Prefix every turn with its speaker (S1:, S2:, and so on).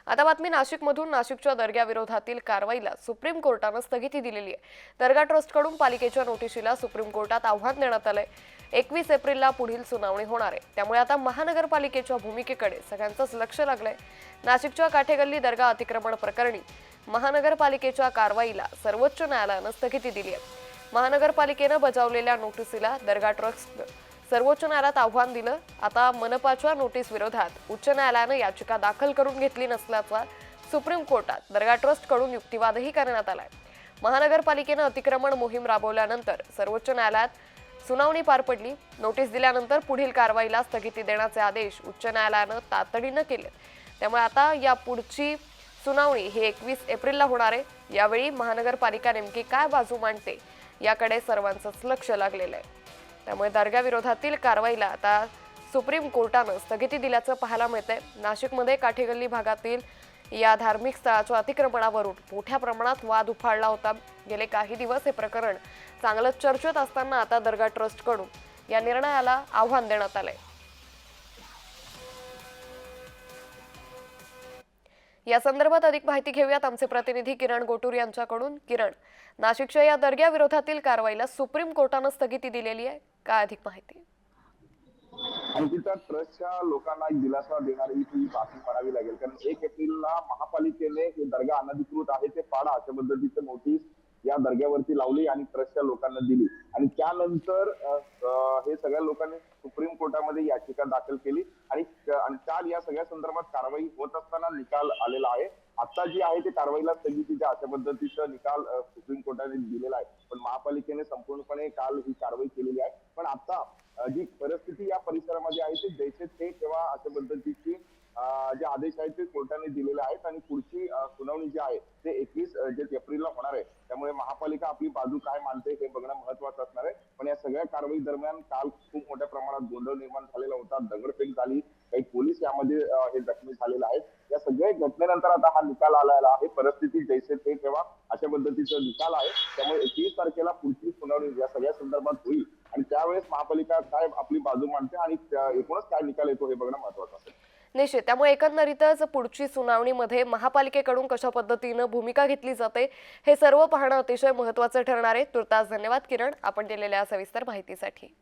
S1: आता बातमी नाशिकमधून. नाशिकच्या दर्ग्याविरोधातील कारवाईला सुप्रीम कोर्टाने स्थगिती दिलेली आहे। दर्गा ट्रस्टकडून पालिकेच्या नोटिशीला सुप्रीम कोर्टात आव्हान देण्यात आलंय। 21 एप्रिलला पुढील सुनावणी होणार आहे। त्यामुळे आता महानगरपालिकेच्या भूमिकेकडे सगळ्यांचंच लक्ष लागलंय। नाशिकच्या काठेगल्ली दर्गा अतिक्रमण प्रकरणी महानगरपालिकेच्या कारवाईला सर्वोच्च न्यायालयाने स्थगिती दिली आहे। महानगरपालिकेने बजावलेल्या नोटिसीला दर्गा ट्रस्ट सर्वोच्च न्यायालयात आव्हान दिलं। आता मनपाच्या नोटीस विरोधात उच्च न्यायालयाने याचिका दाखल करून घेतली नसल्याचा सुप्रीम कोर्टात दर्गा ट्रस्ट कडून युक्तिवादही करण्यात आलाय। महानगरपालिकेने अतिक्रमण मोहीम राबवल्यानंतर सर्वोच्च न्यायालयात सुनावणी पार पडली। नोटीस दिल्यानंतर पुढील कारवाईला स्थगिती देण्याचे आदेश उच्च न्यायालयाने तातडीने केले। त्यामुळे आता या पुढची सुनावणी ही 21 एप्रिलला होणार आहे। यावेळी महानगरपालिका नेमकी काय बाजू मांडते याकडे सर्वांचंच लक्ष लागलेलं आहे। त्यामुळे दर्ग्याविरोधातील कारवाईला आता सुप्रीम कोर्टाने स्थगिती दिल्याचं पाहायला मिळतंय। नाशिकमध्ये काठेगल्ली भागातील या धार्मिक स्थळाच्या अतिक्रमणावरून मोठ्या प्रमाणात वाद उफाळला होता। गेले काही दिवस हे प्रकरण चांगलं चर्चेत असताना आता दर्गा ट्रस्टकडून या निर्णयाला आव्हान देण्यात आलंय। या संदर्भात अधिक माहिती घेऊयात आमचे प्रतिनिधी किरण गोटूर यांच्याकडून। किरण, नाशिकच्या या दर्ग्याविरोधातील कारवाईला सुप्रीम कोर्टाने स्थगिती दिलेली आहे, काय अधिक माहिती?
S2: अंकिता, ट्रस्टच्या लोकांना एक दिलासा देणारी ही बातमी म्हणावी लागेल, कारण 1 एप्रिलला महापालिकेने हे दर्गा अनधिकृत आहे ते पाडा अशा पद्धतीचं नोटीस या दर्ग्यावरती लावली आणि ट्रस्टच्या लोकांना दिली। आणि त्यानंतर हे सगळ्या लोकांनी सुप्रीम कोर्टामध्ये याचिका दाखल केली आणि काल या सगळ्या संदर्भात कारवाई होत असताना निकाल आलेला आहे। आता जी आहे ते कारवाईला स्थगिती द्या अशा पद्धतीचा निकाल सुप्रीम कोर्टाने दिलेला आहे। पण महापालिकेने संपूर्णपणे काल ही कारवाई केलेली आहे। पण आता जी परिस्थिती या परिसरामध्ये आहे ते जैसे थे तेव्हा अशा पद्धतीची जे आदेश आहेत ते कोर्टाने दिलेले आहेत आणि पुढची सुनावणी जी आहे ते 21 एप्रिलला होणार आहे। त्यामुळे महापालिका आपली बाजू काय मांडते हे बघणं महत्वाचं असणार आहे। पण या सगळ्या कारवाई दरम्यान काल खूप मोठ्या प्रमाणात गोंधळ निर्माण झालेला होता, दगडफेक झाली, काही पोलीस यामध्ये हे जखमी झालेले आहेत। या सगळ्या घटनेनंतर आता हा निकाल आलेला आहे। परिस्थिती जैसे थे तेव्हा अशा पद्धतीचा निकाल आहे। त्यामुळे 21 तारखेला पुढची सुनावणी या सगळ्या संदर्भात होईल आणि त्यावेळेस महापालिका काय आपली बाजू मांडते आणि एकूणच काय निकाल येतो हे बघणं महत्वाचं असेल।
S1: निश्चित, त्यामुळे एकंदरीतच पुढची सुनावणीमध्ये महापालिकेकडून कशा पद्धतीने भूमिका घेतली जाते हे सर्व पाहणं अतिशय महत्त्वाचं ठरणार आहे। तुर्तास धन्यवाद किरण, आपण दिलेल्या सविस्तर माहितीसाठी।